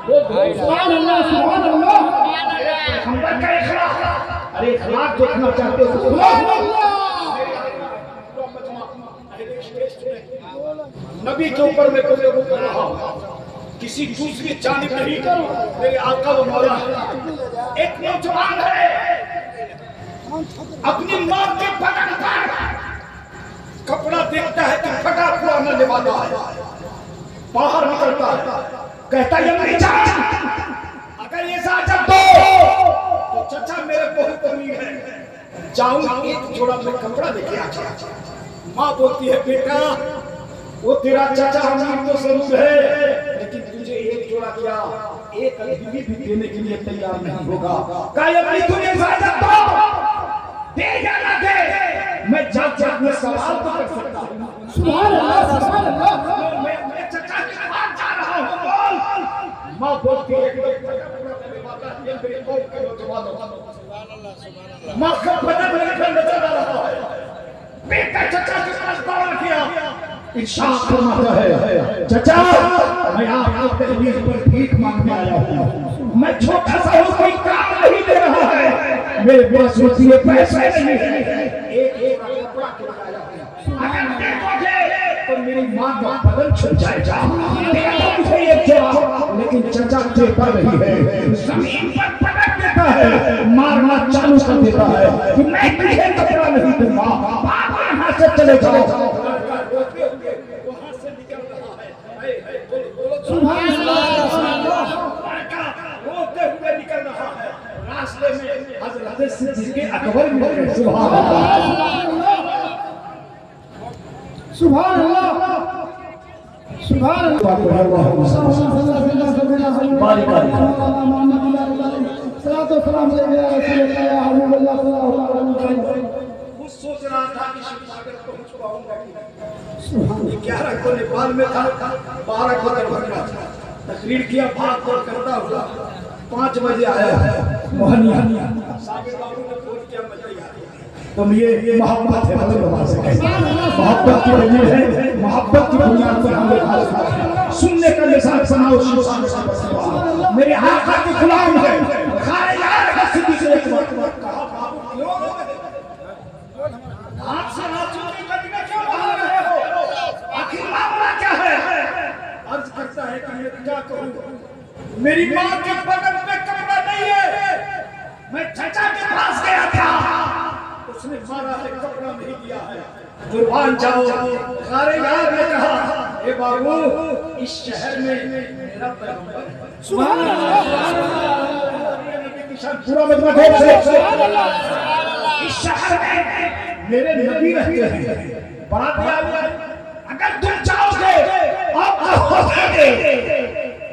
सुभान अल्लाह सुभान अल्लाह। पैगंबर का इखलाक, अरे इखलाक देखना चाहते हो तो सुभान अल्लाह। नबी के ऊपर मैं कुछ कर रहा हूं, किसी दूसरी जानिब नहीं, मेरे आका व मौला। एक नौजवान है, अपनी मां के बदन पर कपड़ा देखता है कि फटा पुराना लिबादा है, बाहर निकलता है, कहता है अम्मी जान अगर ये इजाजत दो तो चचा मेरे बहुत अमीर है, जाऊं एक जोड़ा में कपड़ा लेके आ जाऊं। माँ बोलती है बेटा वो तेरा चाचा अमीर तो जरूर है, लेकिन तुझे एक जोड़ा क्या एक बीवी भी देने के लिए तैयार नहीं होगा। कहा अम्मी तुझे इजाजत दो, दे या ना दे, मैं चाचा में सवाल तो कर सकता हूँ। सुभान अल्लाह सुभान अल्लाह। मैं चाचा के पास जा रहा हूँ, बोल। माँ बोलती है माँ का बदन लेकर नजर आ रहा है, बेटा चाचा के पास दौड़ा किया, इरशाद फरमाता है चाचा मैं आपके तकलीफ पर भीख मांगने आया हूँ, मैं छोटा सा हूँ, कोई काम नहीं दे रहा है, मेरे पास रुपये पैसे नहीं है, एक कपड़ा खिलाया हूँ, अगर देखोगे तो मेरी माँ का बदन छूट जाएगा। मुझे एक जवाब, लेकिन चचा मुझे पर नहीं है, जमीन पर पटक देता है, मारना चालू कर देता है कि मैं तुझे कपड़ा नहीं दूंगा, यहाँ से चले जाओ। सुभान अल्लाह रोते हुए निकल रहा है, रास्ते में हजरत सिद्दीक़ अकबर मिल गए। सुभान अल्लाह सुभान अल्लाह सुभान अल्लाह। बारी बारी सलातो सलाम या रसूल अल्लाह या हबीब अल्लाह सल्लल्लाहु अलैहि वसल्लम। कुछ सोच रहा था कि शिवसागर पहुंच पाऊंगा कि नहीं। 11 को नेपाल में था, 12 को दरभंगा था, तकरीर किया, भाग दौड़ करता हुआ 5 बजे आया है मोहनिया। साबिर बाबू ने फोन किया, मजा ही आ गया। तुम ये मोहब्बत है, मोहब्बत की वजह है, मोहब्बत की बुनियाद पर हम लोग सुनने का लिसान सुनाओ। मेरे आका के गुलाम है, यार सिद्दीक़ से एक बात कहा, बाबू क्यों हाथ से आंसू की कतरे क्यों बहा रहे हो, आखिर मामला क्या है? अर्ज करता है कि मैं क्या करूं, मेरी मां के बदन में कपड़ा नहीं है, मैं चाचा के पास गया था, उसने मारा है, कपड़ा नहीं दिया है, कुर्बान जाओ। सारे यार ने कहा ए बाबू इस शहर में मेरा पैगंबर है। सुभान अल्लाह पूरा मजमा से इस शहर में मेरे नबी रहते हैं, बात याद है, अगर तुम चाहोगे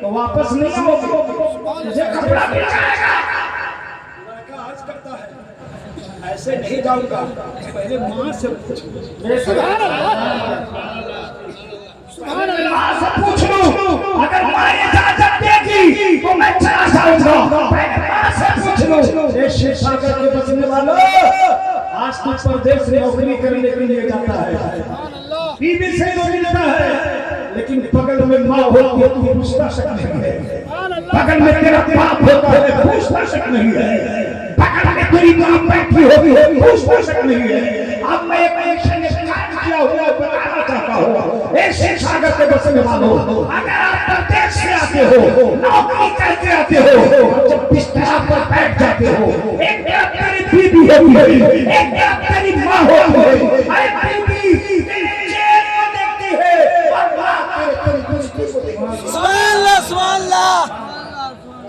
तो वापस नहीं आओगे, मुझे कपड़ा मिल जाएगा। आज करता है ऐसे नहीं जाऊंगा, पहले मां से पूछ लो, मां से पूछ लूं, अगर मां इजाजत देगी तो मैं चला जाऊंगा, पहले मां से पूछ लूं। शिवसागर के बसने वालों, आज तक परदेश में नौकरी करने के लिए जाता है, बीवी से तो मिलता है, लेकिन बगल में माँ होती है, तू पूछता शक नहीं है, बगल में तेरा बाप होता है, पूछता शक नहीं है, बगल में तेरी माँ बैठी होगी, पूछता शक नहीं है। अब मैं एक कायम किया हुआ बताना चाहता हूँ, एक शिवसागर के बसने वालों, अगर आप परदेश से आते हो, नौकरी करके आते हो, जब बिस्तर पर बैठ जाते हो, एक तेरी बीवी होती है, एक तेरी माँ होती है, अरे बीवी चेहरे को देखती है और माँ तेरे कुश्ती को देखती है। सुभान अल्लाह सुभान अल्लाह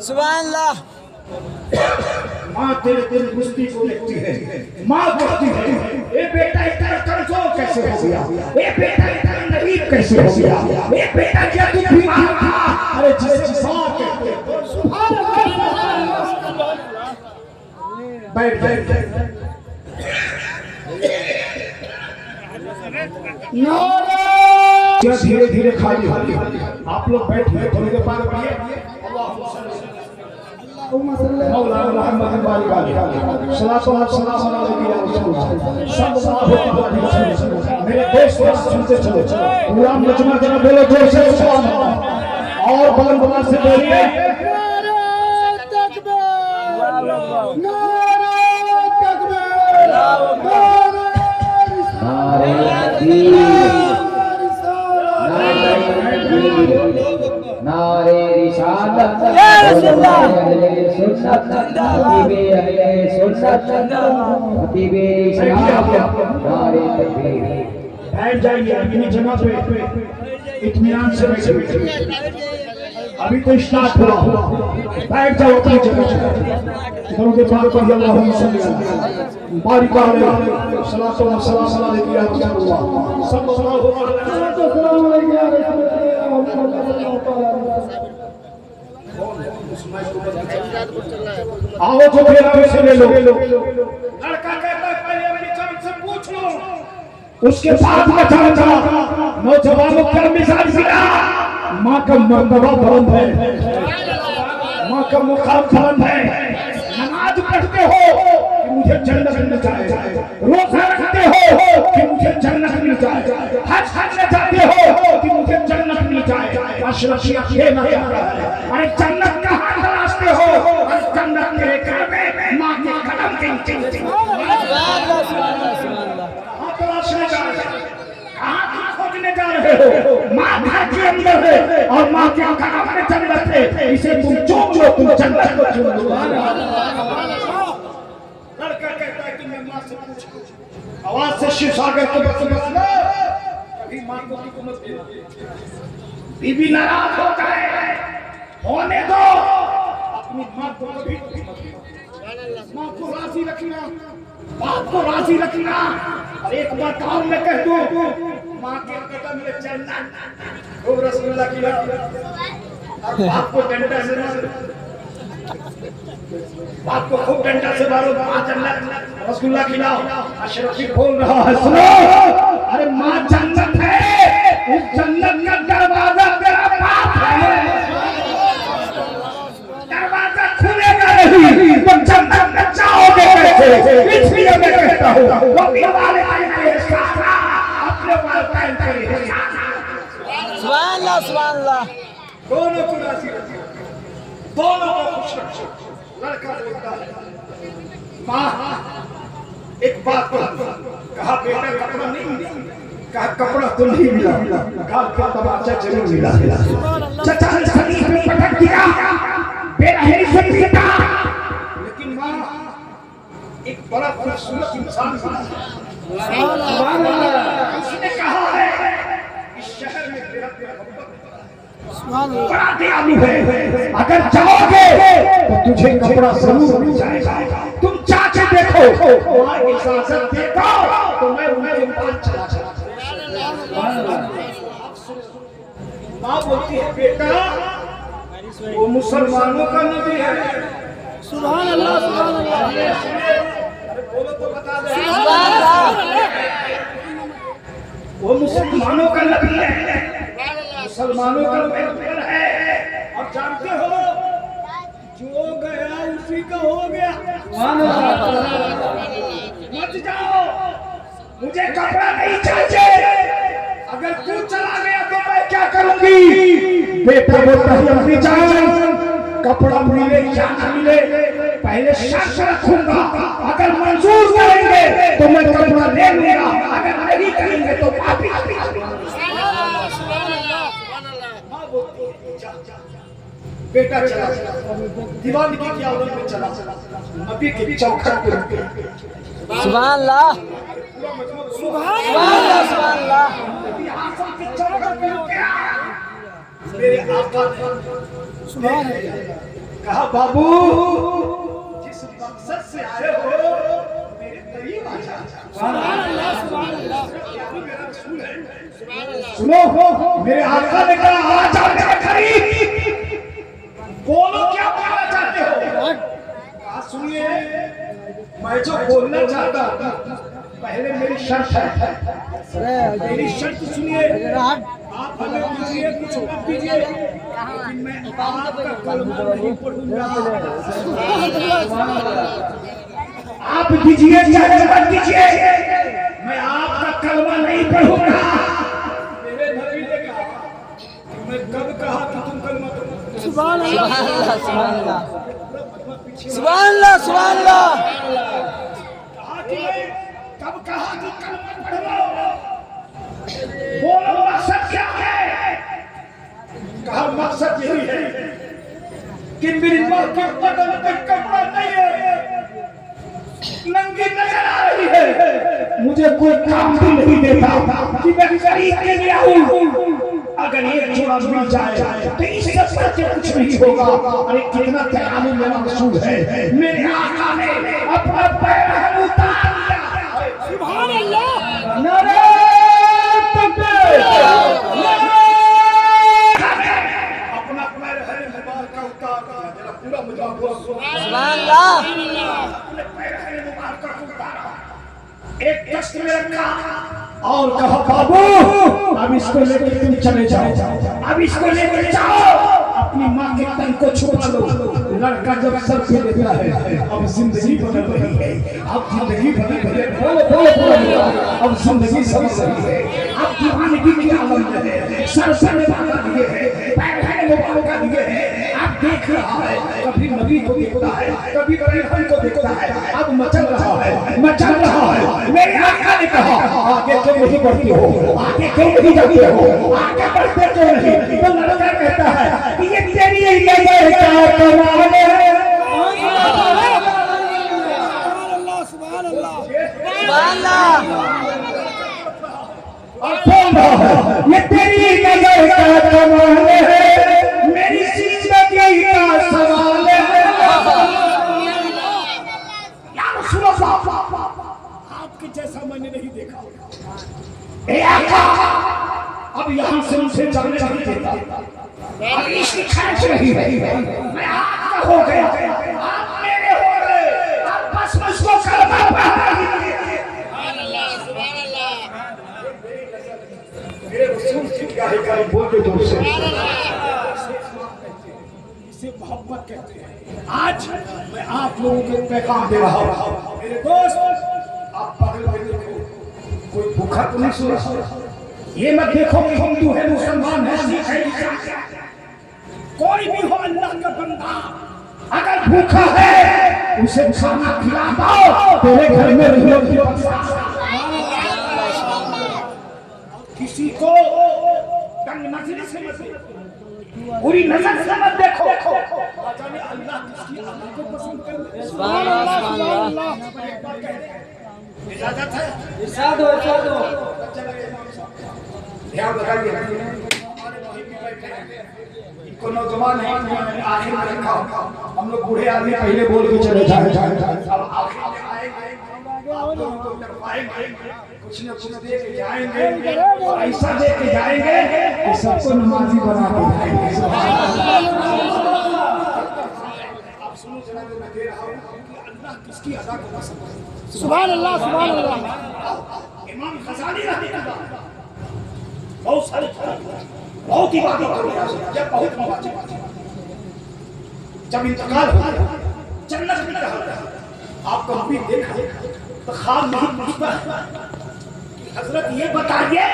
सुभान अल्लाह। माँ तेरे कुश्ती को देखती है, माँ कहती है ए बेटा इतना कमजोर कैसे हो गया, ए बेटा इतना नरीब कैसे हो गया, ए बेटा क्या तू बीमार था, अरे जिसे सांप कहते हैं। सुभान अल्लाह बैठ बैठ धीरे धीरे खाली होगी, आप लोग बैठिए, थोड़ी देर बाद मौलाना मोहम्मद वाली सलातो सलाम मेरे दोस्त सुनते चलो, पूरा मजमा जरा बोलो जोर से सुभान अल्लाह। और बुलंद आवाज से बोलिए। नारे रिसालत बैठ जाइए अपनी जगह पे, इत्मीनान से बैठे। अभी तो स्टार्ट हुआ, बैठ जाओ अपनी जगह। इधर के पास पर अल्लाहुम्मा सल्ली अला बारिक अलैहि सल्लल्लाहु अलैहि आओ तो फिर आप से ले लो। लड़का कहता है पहले अपनी जान से पूछ लो, उसके बाद बताऊंगा। नौजवानों का मिजाज गिरा, माँ का मर्तबा बुलंद है, माँ का मुकाम बुलंद है। नमाज पढ़ते हो कि मुझे जन्नत मिल जाए, रोजा रखते हो कि मुझे जन्नत मिल जाए, हज करने जाते हो कि मुझे जन्नत मिल जाए। अशरफ ये ना कह रहा है, अरे जन्नत कहाँ तलाशते हो? अरे जन्नत मेरे घर में माँ के कदम के नीचे। कहाँ खोजने जा रहे हो? माँ घर के अंदर है और माँ के कदम में जन्नत है। इसे तुम चूम लो, तुम जन्नत को चूम लो। लड़का कहता है कि मैं माँ से पूछूं, आवाज से शिव सागर के बस में कभी माँ को मत दे। बीबी नाराज हो जाए, होने दो, अपनी माँ को कभी माँ को राजी रखना, बाप को राजी रखना। और एक बात और मैं कह दूं, माँ के कदम में चलना, वो रसगुल्ला खिलाओ, बाप को डंडा से मारो, बाप को खूब डंडा से मारो, माँ जन्नत, रसगुल्ला खिलाओ। अशरफ बोल रहा है, सुनो, अरे माँ जन्नत है, उस जन्नत का दरवाजा तेरा बाप है। दरवाजा खुलेगा नहीं तो जन्नत में जाओगे कैसे? इसलिए मैं कहता हूँ अपने वालिदैन के साथ अपने वालिदैन के साथ सुभान अल्लाह, सुभान अल्लाह। दोनों को राजी रखो, दोनों को खुश रखो। लड़का बोलता है, माँ एक बात कहा, बेटा कपड़ा नहीं मिला, कहा कपड़ा तो नहीं मिला, कहा तमाचा जरूर मिला। चाचा ने शरीर में पटक दिया, बेरहमी से पीटा, लेकिन माँ एक बड़ा खूबसूरत इंसान मिला। उसने कहा है इस शहर में तेरा बड़ा दयालु है, अगर जाओगे तो तुझे कपड़ा जरूर मिल जाएगा। तुम चाचे देखो, वहाँ इजाजत देता तो मैं उन्हें इम्तिहान चला जाऊँ। माँ बोलती है, बेटा वो मुसलमानों का नबी है। सुभान अल्लाह, सुभान अल्लाह। अरे बोलो तो बता दे। सुभान अल्लाह। वो मुसलमानों का नबी है, मुसलमानों का पैगंबर है। और जानते हो, जो गया उसी का हो गया। मत जाओ, मुझे कपड़ा नहीं चाहिए, अगर तू चला गया तो मैं क्या करूंगी? बेटा बोलता है, अपनी जान, कपड़ा मिले या न मिले, पहले शर्त रखूंगा, अगर मंजूर करेंगे तो मैं कपड़ा ले लूंगा, अगर नहीं करेंगे तो वापिस। बेटा चला दीवानी की आवाज में चला, अभी के चौखट पे रुके। सुभान अल्लाह, सुभान अल्लाह, सुभान अल्लाह। मेरे आका ने कहा, बाबू जिस मकसद से आए हो मेरे करीब आ जा। सुनो, मेरे आका ने कहा, आ जा मेरे करीब। बोलो क्या बोलना चाहते हो? कहा, सुनिए, मैं जो बोलना चाहता हूँ, पहले मेरी शर्त है। मेरी शर्त सुनिए, आप हमें दीजिए, कुछ मत दीजिए, लेकिन मैं आपका कलमा नहीं पढ़ूंगा। आप दीजिए चाहे मत दीजिए, मैं आपका कलमा नहीं पढ़ूंगा। मेरे नबी ने कहा, मैं कब कहा कि तुम सुभान अल्लाह सुभान अल्लाह सुभान अल्लाह सुभान अल्लाह। कब कहा कि कलमा पढ़ो, बोलो मकसद क्या है? कहा मकसद यही है कि मेरी मां के बदन पे कपड़ा नहीं है, नंगी नजर आ रही है, मुझे कोई काम भी नहीं देता कि मैं खरीद के ले आऊं। अगर एक जोड़ा मिल जाए तो इससे बढ़के कुछ नहीं होगा। अरे कितना दयालु मेरा रसूल है, मेरे आका ने अपना पैर उतार दिया। सुभान अल्लाह, नारे तकबीर, अपना पैर है मुबारक का उतार दिया। जरा पूरा मुजाहिद सुभान अल्लाह। अपने पैर है मुबारक का उतारा, एक दस्त में रखा और कहा बाबू अब इसको लेकर तुम चले जाओ, अब इसको लेकर जाओ, अपनी माँ के तन को छुपा लो। लड़का जब सर पे लेता है अब जिंदगी बदल रही है, अब जिंदगी बदल रही है। बोलो बोलो बोलो, अब जिंदगी सब सही है, अब दीवानगी की आलम है, सर सर बाबा दिए है, पैर है मुबारक का दिए है। अब देख रहा है, कभी नबी को देखता है, कभी रहमान को देखता है, अब मचल रहा है, मचल रहा है। मेरे आका ने कहा आगे क्यों नहीं बढ़ती हो, आगे क्यों नहीं जाती हो, आगे बढ़ते क्यों नहीं? तो लड़का कहता है कि ये तेरी नजर का कमाल है। सुभान अल्लाह सुभान अल्लाह। और बोल रहा है ये तेरी नजर का कमाल है, मेरी जिंदगी का सवाल है। या रसूल अल्लाह, आपके जैसा मैंने नहीं देखा। ए आका, अब यहाँ से उनसे जाने नहीं देता, अब इसकी खर्च नहीं है। मैं आपका हो गया, आप मेरे हो गए, आप बस मुझको कलमा पढ़ा दीजिए। मेरे रसूल की क्या है, क्या बोल के दूर से इसे मोहब्बत कहते हैं। आज मैं आप लोगों को पैगाम दे रहा हूँ, मेरे दोस्त आप बगल में देखो, कोई भूखा तो नहीं सो रहा। ये मत देखो कि हिंदू है, मुसलमान है, सिख है, कोई भी हो अल्लाह का बंदा अगर भूखा है उसे खाना खिला दो, तेरे घर में रहियो की किसी को तंग नजर से मत देखो, पूरी नजर से मत देखो। जाने अल्लाह किसकी अमल को पसंद करता है। सुभान अल्लाह सुभान अल्लाह। इजाजत है, इरशाद हो इरशाद हो। ध्यान रखिए, हमारे वहीं भी बैठे हैं, इनको नौजवान है, आखिर में रखा। हम लोग बूढ़े आदमी पहले बोल के चले जाए, अब आखिर में आएंगे, आप लोगों को पाएंगे, कुछ न कुछ दे के जाएंगे, और ऐसा दे के जाएंगे कि सबको नमाजी बना के जाएंगे। आप सुनो जरा, जो मैं दे रहा हूँ कि अल्लाह किसकी अदा को पसंद है। सुभान अल्लाह सुभान अल्लाह। इमाम गजाली रहमतुल्लाह बहुत सारी बहुत ही बातें कर रहे हैं, जब बहुत मवाज़ जब इंतकाल हो गया, जन्नत में रहा, आपको भी देखा तो ख्वाब नहीं पूछता कि हजरत ये बताइए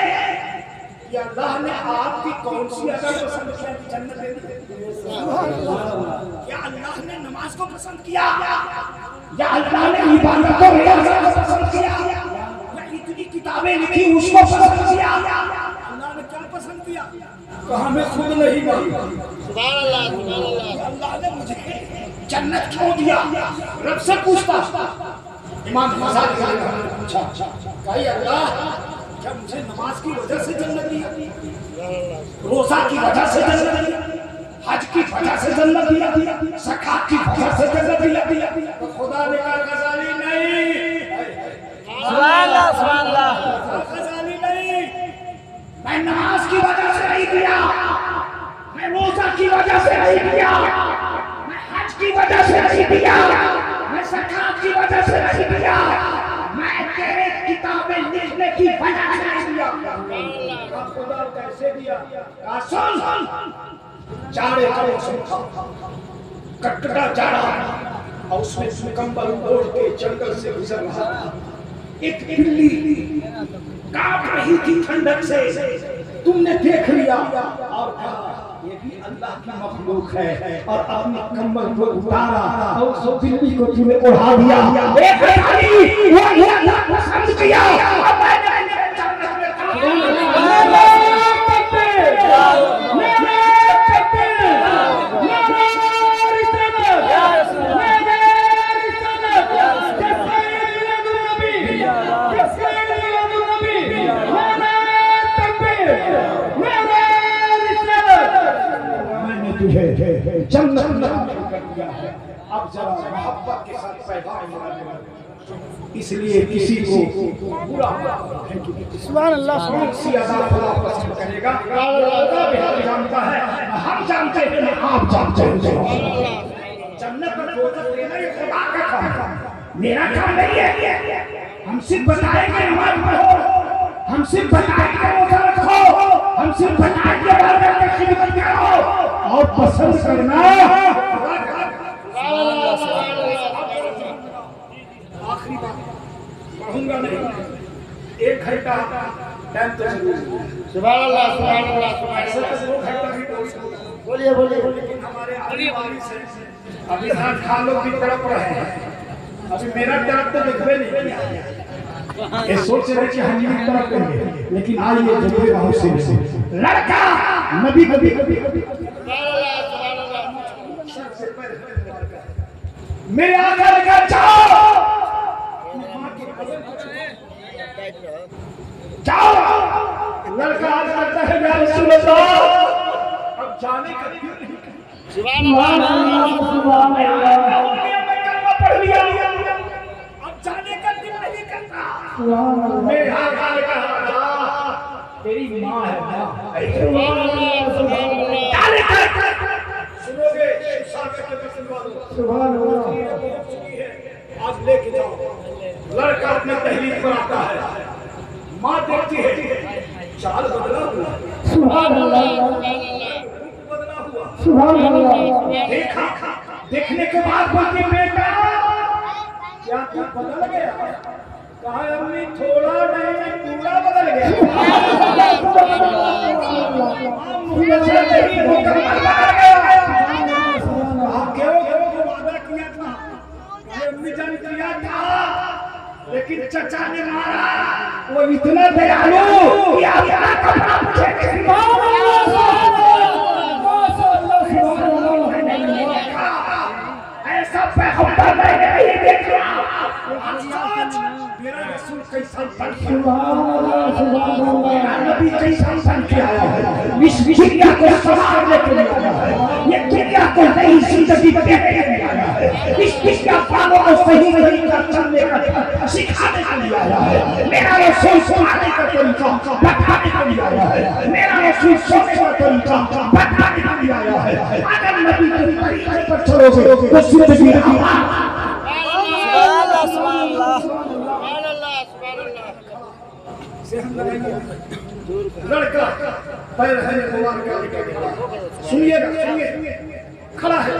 कि अल्लाह ने आपकी कौन सी अदा पसंद किया कि जन्नत दे दी? क्या अल्लाह ने नमाज को पसंद किया, या अल्लाह ने इबादत को पसंद किया, या इतनी किताबें लिखी उसको पसंद किया? अल्लाह ने क्या पसंद किया? तो हमें खुद नहीं मालूम। सुभान अल्लाह सुभान अल्लाह। अल्लाह ने मुझे जन्नत क्यों दिया? रब से पूछता। इमाम गजाली ने पूछा, कही अल्लाह क्या मुझे नमाज की वजह से जन्नत दिया, रोजा की वजह से जन्नत दिया, हज की वजह से जन्नत दिया, ज़कात की वजह से जन्नत दिया? तो खुदा ने कहा गजाली नहीं, सुभान अल्लाह सुभान अल्लाह। गजाली नहीं, मैं नमाज की वजह से नहीं दिया, मैं रोजा की वजह से नहीं दिया, मैं हज की वजह से नहीं दिया, मैं ज़कात की वजह से नहीं दिया, मैं तेरे किताबें लिखने की वजह से नहीं दिया। खुदा कैसे दिया? सुन, जाड़े का मौसम था, कटकटा जाड़ा, और उसमें कंबल ओढ़ के जंगल से गुजर रहा था। एक बिल्ली कांप रही थी ठंडक से, तुमने देख लिया और कहा ये भी अल्लाह की मखलूक है और अपनी कम्बल को उतारा और उस बिल्ली को तूने उड़ा दिया। एक खाली वो अल्लाह पसंद किया और मैंने तुझे जन्नत में कर दिया है। अब जरा मोहब्बत के साथ पैगाम देना, इसलिए किसी को बुरा सुभान अल्लाह सी अदा खुदा पसंद करेगा। खुदा बेहतर जानता है, हम जानते हैं, आप जानते हैं। जन्नत में दोजख देना ये खुदा का काम है, मेरा काम नहीं है। हम सिर्फ बताएंगे नमाज पढ़ो, हम सिर्फ बताएंगे रोजा रखो, हम सिर्फ बताएंगे इबादत की खिदमत करो और पसंद करना। आखिरी बात कहूंगा नहीं, 1 घंटा टाइम तो सुभान अल्लाह सुभान अल्लाह सुभान अल्लाह। 2 घंटा भी बोलिए बोलिए। लेकिन हमारे आने वाली से अभी साथ खान लोग भी तड़प रहे हैं, अभी मेरा तड़प तो दिखवे नहीं किया। ये सोच रहे कि हम ये तड़प करेंगे, लेकिन आइए जल्दी बहुत से लड़का नबी नबी नबी मेरे आका लगा जाओ जाओ। लड़का आज करता है या रसूल अल्लाह, अब जाने का क्यों नहीं? सुभान अल्लाह सुभान अल्लाह पढ़ लिया, अब जाने का दिल नहीं करता। मेरे आका लगा जा, तेरी माँ है माँ। सुभान अल्लाह सुभान अल्लाह। सुनोगे सागर के दर्शन वालों, सुभान अल्लाह। आज लेके जाओ। लड़का अपने तहलील पर आता है, माँ देखती है चाल बदला हुआ, सुभान अल्लाह बदला हुआ, सुभान अल्लाह। देखा, देखने के बाद बोलती बेटा क्या तू बदल गया? कहा अम्मी थोड़ा नहीं पूरा बदल गया। मुझे से नहीं मुकम्मल बदल गया। आप क्यों वादा किया था? अम्मी जान किया था, लेकिन चचा ने मारा। वो इतना दयालु कि अपना कपड़ा मुझे ऐसा पैगंबर मैंने नहीं देखा। मेरा रसूल कैसा बन गया, मेरा नबी कैसा बन के आया है, इस दुनिया को संभालने के लिए आया है, ये दुनिया को नई जिंदगी देने के लिए आया है, इस दुनिया वालों को सही कर चलने का सिखाने के लिए आया है। मेरा रसूल सुनाने का तरीका बताने के लिए आया है, मेरा रसूल सोने का तरीका बताने के लिए आया है। अगर नबी के तरीके पर चलोगे तो जिंदगी लड़का पैर है भगवान का निकल। सुनिएगा सुनिए, खड़ा है,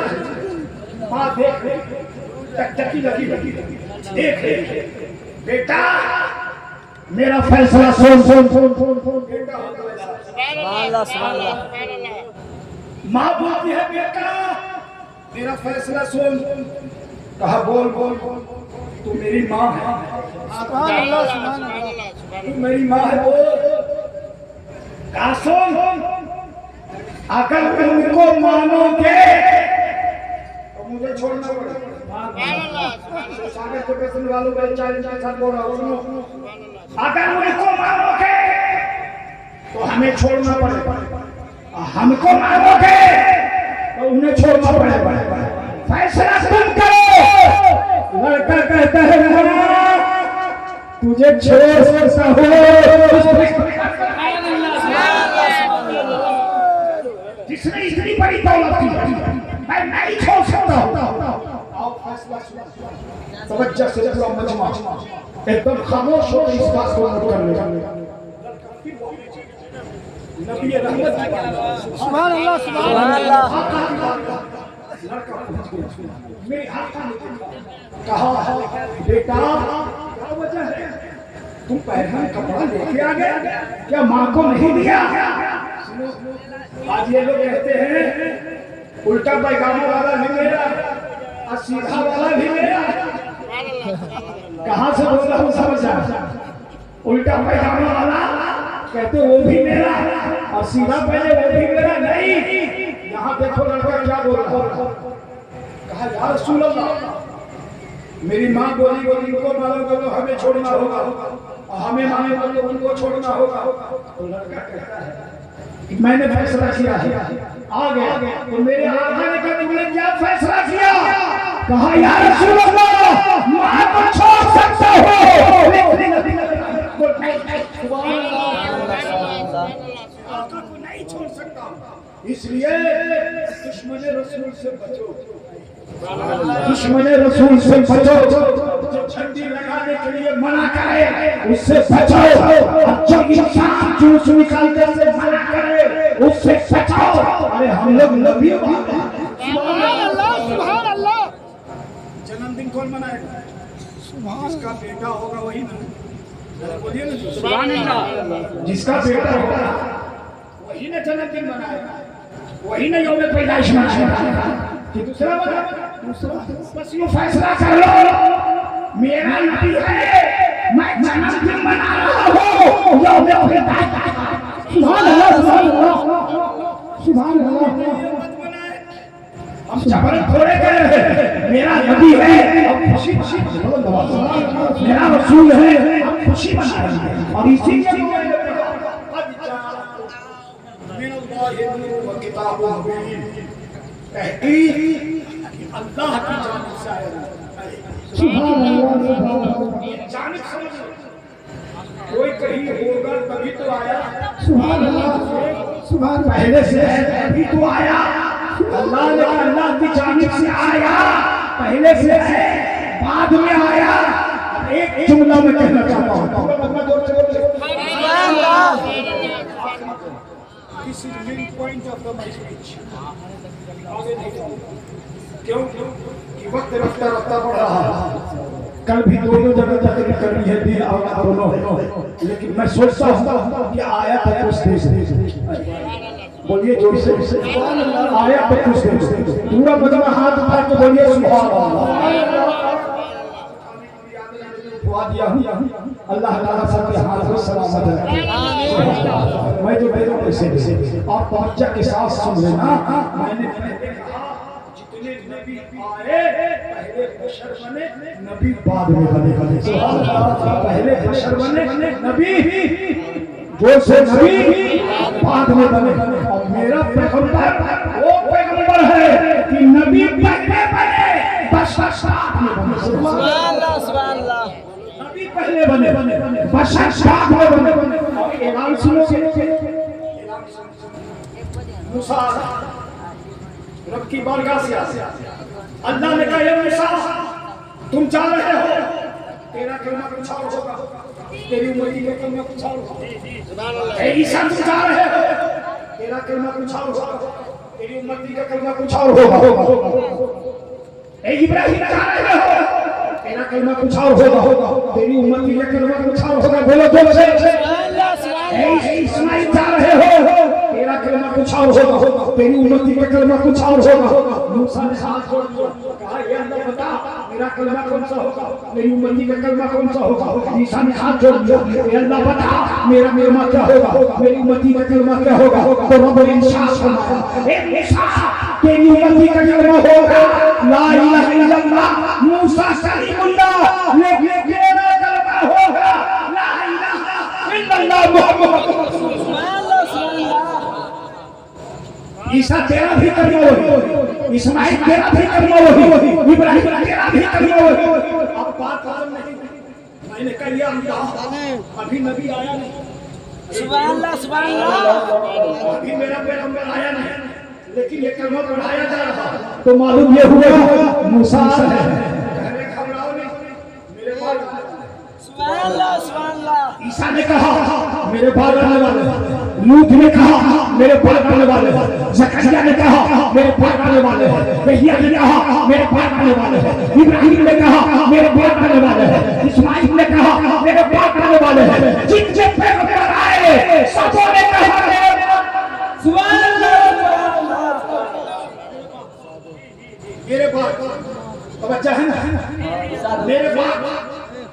माँ देख टकटकी लगी देख बेटा मेरा फैसला सुन सुन सुन सुन सुन। बेटा माँ बोलती है बेटा मेरा फैसला सुन। कहा बोल बोल बोल। तू मेरी माँ है, तू मेरी माँ है, बोल। कहा सुन, अगर तुमको मानोगे तो मुझे छोड़ना पड़ेगा। सागर के प्रश्न वालों का चैलेंज के साथ बोल रहा हूँ, सुनो। अगर उनको मानोगे तो हमें छोड़ना पड़ेगा, हमको मानोगे तो उन्हें छोड़ना पड़ेगा। फैसला तुम करो। लड़का कहता है तुझे छोड़ सकता हूँ, जिसने इतनी बड़ी दौलत दी मैं नहीं छोड़ सकता हूँ। आओ फैसला सुनो। तवज्जो से पूरा मजमा एकदम खामोश हो इस बात को नोट कर ले। नबी रहमत सुभान अल्लाह सुभान अल्लाह। मेरे हाथ में कहा बेटा क्या वजह है तुम पैर में कपड़ा लेके आ गए, क्या माँ को नहीं दिया? आज ये लोग कहते हैं उल्टा पैगामा वाला भी मेरा और सीधा वाला भी मेरा। कहां से बोल रहा हूं समझ जा। उल्टा पैगामा वाला कहते वो भी मेरा और सीधा पहले वो भी मेरा नहीं। यहाँ देखो लड़का क्या बोल रहा है। कहा यार रसूल अल्लाह, मेरी माँ बोली उनको मालूम करो हमें छोड़ना होगा और हमें माने बोलो उनको छोड़ना होगा। तो लड़का कहता है मैंने फैसला किया है आ गया। तो मेरे आने का तुमने क्या फैसला किया? कहा यार रसूल अल्लाह, माँ को छोड़ सकता हो लेकिन आका को नहीं छोड़ सकता। इसलिए दुश्मन रसूल से बचो, दुश्मन रसूल से बचो। जो झंडी लगाने के लिए मना करे उससे बचो, जो इंसान जूस निकालने से मना करे उससे बचो। अरे हम लोग नबी सुभान अल्लाह। जन्मदिन कौन मनाएगा? जिसका बेटा होगा वही ना, बोलिए ना सुभान अल्लाह। जिसका बेटा होगा वही ना जन्मदिन मनाएगा, वही ना यौम पैदाइश मनाएगा कि दूसरा बना। बस यूं फैसला कर लो मेरा नबी है, मैं जन्मदिन मना रहा हूं यौम पैदाइश। सुभान अल्लाह सुभान अल्लाह सुभान अल्लाह। हम जबर थोड़े कर रहे हैं, मेरा नबी है अब खुशी मेरा रसूल है हम खुशी मना रहे हैं। और इसी के किताब अल्लाह की जानिब से आया। सुभान अल्लाह। जानिब समझ कोई कहीं होगा तभी तो आया। सुभान अल्लाह सुभान। पहले से है तभी तो आया। अल्लाह ने अल्लाह की जानिब से आया, पहले से है बाद में आया। एक जुमला में कहना चाहता हूँ, this is main point of the my speech. आगे देखो क्यों कि वक्त रफ्ता रफ्ता बढ़ रहा है। कल भी दोनों जगह तकरीर करनी है दिन और दोनों, लेकिन मैं सोचता हूँ कि आया है कुछ देश। बोलिए जोर से आया पे कुछ पूरा मतलब हाथ उठा के बोलिए सुभान अल्लाह। दिया अल्लाह ताला सबके हाथ में सलामत है। मैं जो बेरों पैसे आप बच्चा के साथ सुन लेना। मैंने कहा जितने नबी आए पहले बशर बने, नबी बाद में बने। पहले बशर बने नबी, जो से नबी बाद में बने। और मेरा पैगंबर वो पैगंबर है कि नबी पहले बने बशर बाद में बने। सुभान अल्लाह सुभान अल्लाह। नबी पहले बने बशर बाद में बने। और ऐलान सुनो, मूसा रब की बारगाह से अल्लाह ने कहा ये मूसा तुम जा रहे हो, तेरा कलमा कुछ और होगा, तेरी उम्मती का कलमा कुछ और होगा। ईसा तुम जा रहे हो, तेरा कलमा कुछ और होगा, तेरी उम्मती का कलमा कुछ और होगा। इब्राहिम जा रहे हो, तेरा कलमा कुछ और होगा, तेरी उम्मती का कलमा कुछ और होगा। बोलो बोलो इस्माइल जा रहे हो, तेरा कलमा कुछ और होगा, तेरी उम्मती का कलमा कुछ और होगा। मूसा ने हाथ जोड़ दिया, कहा ये अल्लाह बता मेरा कलमा कौन सा होगा, मेरी उम्मती का कलमा कौन सा होगा। ईसा ने हाथ जोड़ दिया, ये अल्लाह बता मेरा कलमा क्या होगा, मेरी उम्मती का कलमा क्या होगा। तो रब ने इंसाफ फरमाया ए मूसा तेरी उम्मती का कलमा होगा ला इलाहा इल्लल्लाह मूसा कलीमुल्लाह, लेकिन तेरा कलमा होगा ला इलाहा इल्लल्लाह मुहम्मद। ईसा तेरा भी कलमा वही, इस्माइल तेरा भी कलमा वही, इब्राहिम तेरा भी कलमा वही। अब बात खत्म नहीं, मैंने कहा अल्लाह अभी नबी आया नहीं। सुभान अल्लाह सुभान अल्लाह। अभी मेरा पैगंबर आया नहीं, लेकिन ये कलमा पढ़ाया जा रहा। तो मालूम ये हुआ मूसा है। घबराओ नहीं, मेरे पास सुभान अल्लाह सुभान अल्लाह। ईसा ने कहा मेरे बाद आने वाले, लूत ने कहा मेरे बाद आने वाले, जकरिया ने कहा मेरे बाद आने वाले, यहिया ने कहा मेरे बाद आने वाले, इब्राहिम ने कहा मेरे बाद आने वाले, इस्माइल ने कहा मेरे बाद आने वाले। जिनसे पैगंबर आए सबों ने कहा सुभान अल्लाह मेरे बात तवज्जो है ना, मेरे बात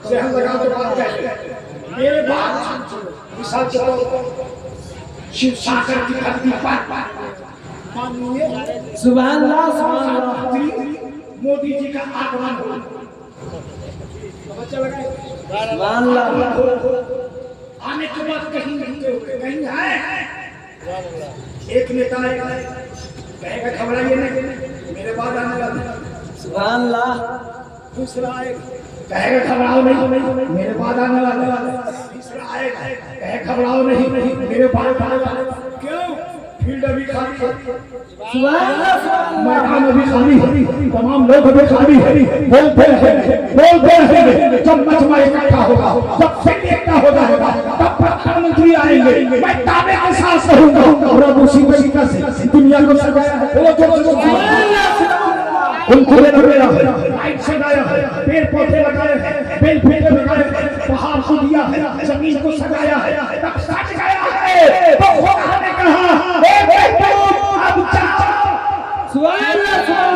से हम लगा के बात कहते हैं। मेरे बात मिसाल चलो शिव सागर की धरती पर माननीय सुभान अल्लाह सुभान अल्लाह मोदी जी का आगमन हुआ। तवज्जो लगाए सुभान अल्लाह आने के बाद कहीं कहीं है एक नेता कहेगा घबराइए नहीं मेरे बाद आने वाला। सुभान अल्लाह दूसरा आएगा कहेगा घबराओ नहीं मेरे बाद आने वाला। तीसरा आएगा कहे घबराओ नहीं मेरे बाद आने वाला। क्यों? फील्ड अभी खाली है, सुभान अल्लाह मैदान अभी खाली है, तमाम लोग अभी खाली है। बोलते हैं जब मजमा इकट्ठा होगा, जब सैन्य इकट्ठा हो जाएगा, तब प्रधानमंत्री आएंगे। मैं दावे के साथ कहूंगा और अब उसी तरीका से दुनिया को सजाया है। उनको लाइट सजाया है, पेड़ पौधे लगाए हैं, बेल पेड़ लगाए हैं, पहाड़ को दिया है, जमीन को सजाया है, तब सज गया है। तो खुदा ने कहा ए बेटो अब जाओ। सुभान अल्लाह सुभान अल्लाह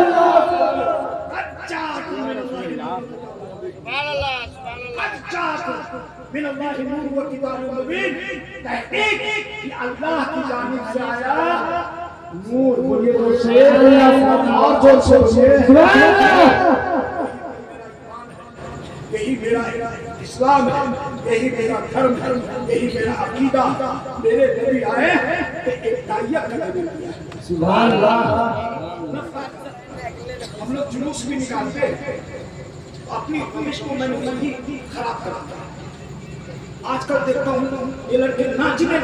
मिन अल्लाह नूर व किताबुम मुबीन। तहकीक कि अल्लाह की जानिब से आया नूर। बोलिए जोर से और जोर से बोलिए सुभान अल्लाह। यही मेरा इस्लाम है, यही मेरा धर्म है, यही मेरा अकीदा। मेरे नबी आए तो एक दाइया का नबी आया। सुभान अल्लाह। हम लोग जुलूस भी निकालते हैं, अपनी इमेज को मैंने खराब करता हूं। आजकल देखता हूँ ये लड़के नाचने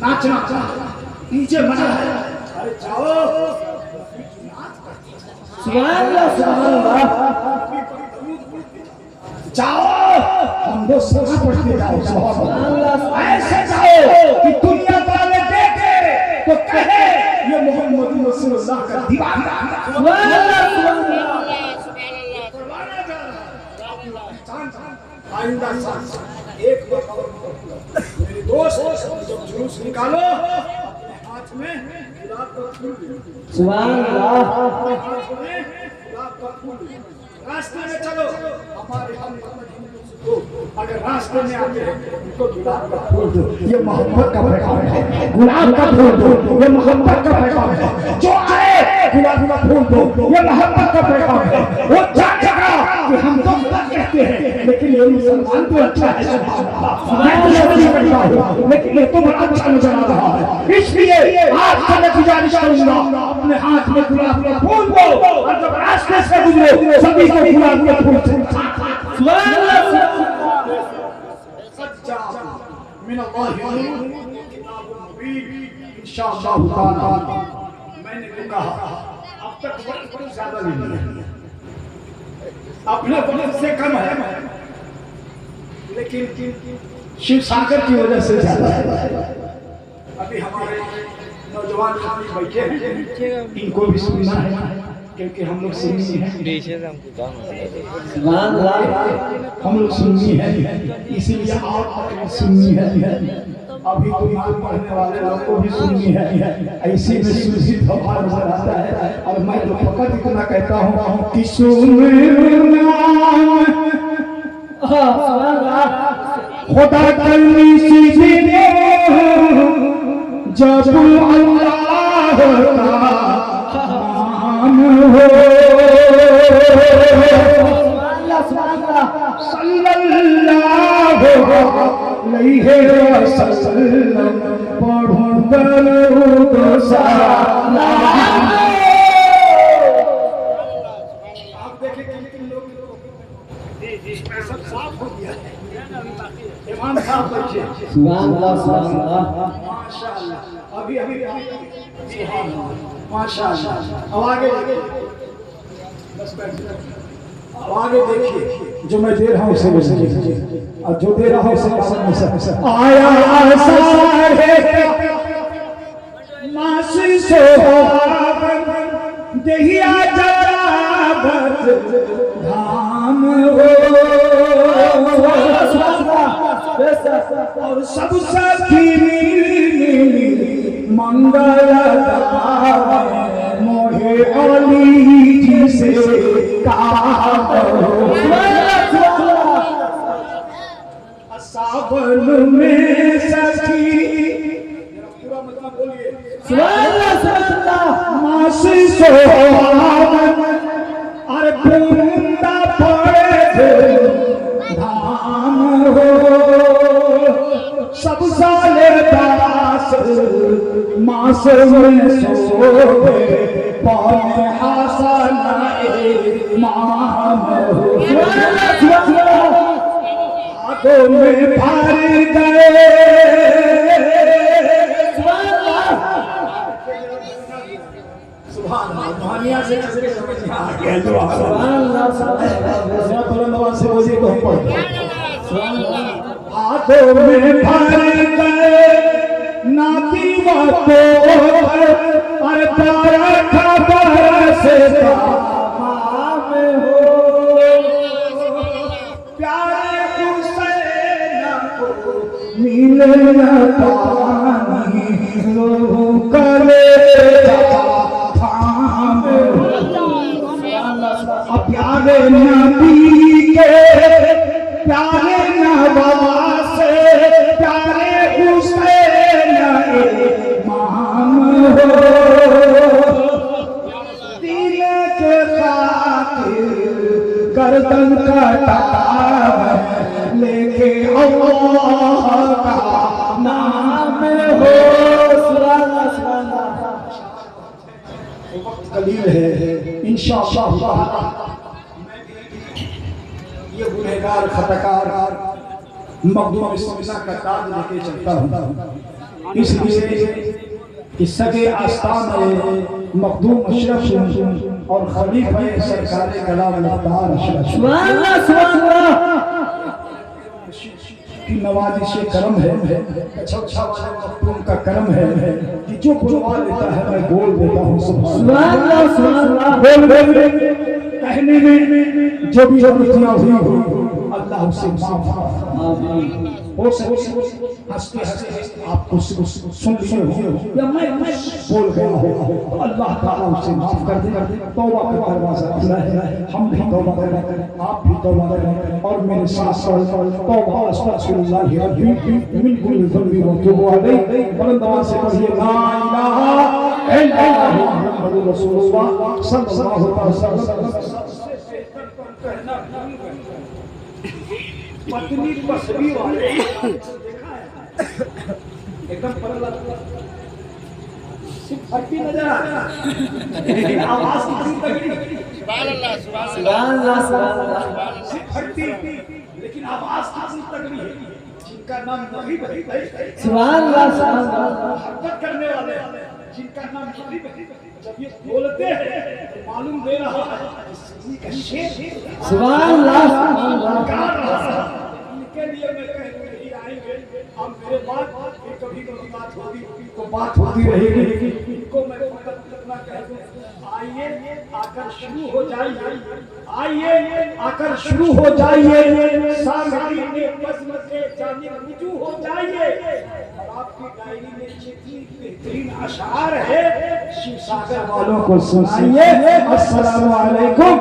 नाचना डीजे बना है। अरे जाओ सुभान अल्लाह सुभान अल्लाह जाओ, हम लोग सभा पढ़ते जाओ, सुभान अल्लाह ऐसे जाओ कि दुनिया वाले देखे तो कहे ये मोहम्मद रसूलुल्लाह का दीवाना। सुभान अल्लाह सुभान अल्लाह आइंदा साथ एक मेरे दोस्त जब जुलूस निकालो अपने हाथ में गुलाब का फूल लो। सुभान अल्लाह। अपने हाथ में गुलाब का फूल लो। रास्ते में चलो हमारे हम अगर रास्ते में आते हैं उनको गुलाब का फूल दो, ये मोहब्बत का पैगाम है। गुलाब का फूल दो, ये मोहब्बत का पैगाम है। जो आए गुलाब का फूल दो, ये मोहब्बत का पैगाम है। वो जानेगा कि हम तो कहते हैं लेकिन ये मुसलमान तो अच्छा है, लेकिन ये तो बड़ा अच्छा नजर आ रहा है। इसलिए आज से मैं गुजारिश करूंगा अपने हाथ में गुलाब का फूल दो और जब रास्ते से गुजरो सभी को गुलाब का फूल सुभान अल्लाह। मैंने तो कहा अब तक वक्त ज्यादा नहीं है, अपने वक्त से कम है, लेकिन शिव सागर की वजह से ज्यादा है। अभी हमारे नौजवान साथी बैठे हैं, इनको भी सुनना है क्योंकि हम लोग सुन्नी हैं। सुभान अल्लाह। हम लोग सुन्नी हैं, इसीलिए आप सुन्नी हैं। अभी तो ईमान पढ़ने वाले लोग को भी सुन्नी है, ऐसी में सुरक्षित हवा नजर आता है। और मैं तो फकत इतना कहता हूँ कि खुदा करनी सीधी जब अल्लाह का नाम हो, सल्लल्लाहु अलैहि वसल्लम पढ़ो दरूद सलाम। आप देखें कितने लोग सब साफ हो गया है। इमाम साहब बैठे, सुभान अल्लाह सुभान अल्लाह माशाअल्लाह। अभी जी हाँ माशाअल्लाह। अब आगे बस अब आगे देखिए, जो मैं दे रहा हूँ उसे बोलिए और जो दे रहा हूँ उसे आया सारे मासी सोहाग दहिया जराबत धाम हो, और सब सखी मंगल में सखी मासी सोहावन अरे बूंदा पड़े धाम हो सब साले दास मास में सोए पौने हासन मान हो हाथों में भर गए कहानियां से कैसे समझ में आ गया जो से मुझे को हाथों में भर गए नाती बातों अरे तारा खबर से माम हो प्यारे हुसैन को मिले न पानी लोगों करे प्यारे नबी के प्यारे नवाज प्यारे हुसैन इमाम हो दिल के खातिर गर्दन कटाव लेके अल्लाह का नाम हो वक्त कलील है इंशाअल्लाह ये गुनहगार खताकार मखदूम इस्लाम का ताज लेके चलता हूँ इसलिए इस सगे आस्थान में मखदूम अशरफ और खलीफा सरकार कलाम मुख्तार अशरफ की नवाजिश करम है अच्छा वाले मखदूम का करम है कि जो बुलवा लेता है मैं बोल देता हूँ सुभान अल्लाह कहने में जो भी गलतियां हुई हो अल्लाह उसे माफ हो सके हंसते हंसते आपको सुन लिए हो या मैं बोल गया हो अल्लाह ताला उसे माफ कर दे तौबा का दरवाजा खुला है हम भी तौबा करें आप भी तौबा करें और मेरे साथ तौबा अस्तगफिरुल्लाह रब्बी मिन कुल्ली ज़ंबी व तूबू अलैहि बुलंद आवाज से पढ़िए ला इलाहा इल्लल्लाह मुहम्मदुर रसूलुल्लाह सल्लल्लाहु अलैहि वसल्लम पत्नी बसरी वाले एकदम परला सिर्फ फटती नजर आ रहा आवाज कितनी तगड़ी सुभान अल्लाह सिर्फ फटती लेकिन आवाज कितनी तगड़ी है जिनका नाम नबी भाई सुभान अल्लाह हरकत करने वाले जिनका नाम नबी भाई जब ये बोलते हैं मालूम दे रहा है का शेर सुभान अल्लाह इनके लिए मैं कहने नहीं आएंगे हम मेरे बाद फिर कभी कभी बात होगी तो बात होती रहेगी इनको मैं इतना कह दूं आइए आकर शुरू हो जाइए आइए आकर शुरू हो जाइए सामने में बज़्म के जानिब रुजू हो जाइए और आपकी डायरी में जितनी बेहतरीन अशआर है शिव सागर वालों को सुनाइए अस्सलामु अलैकुम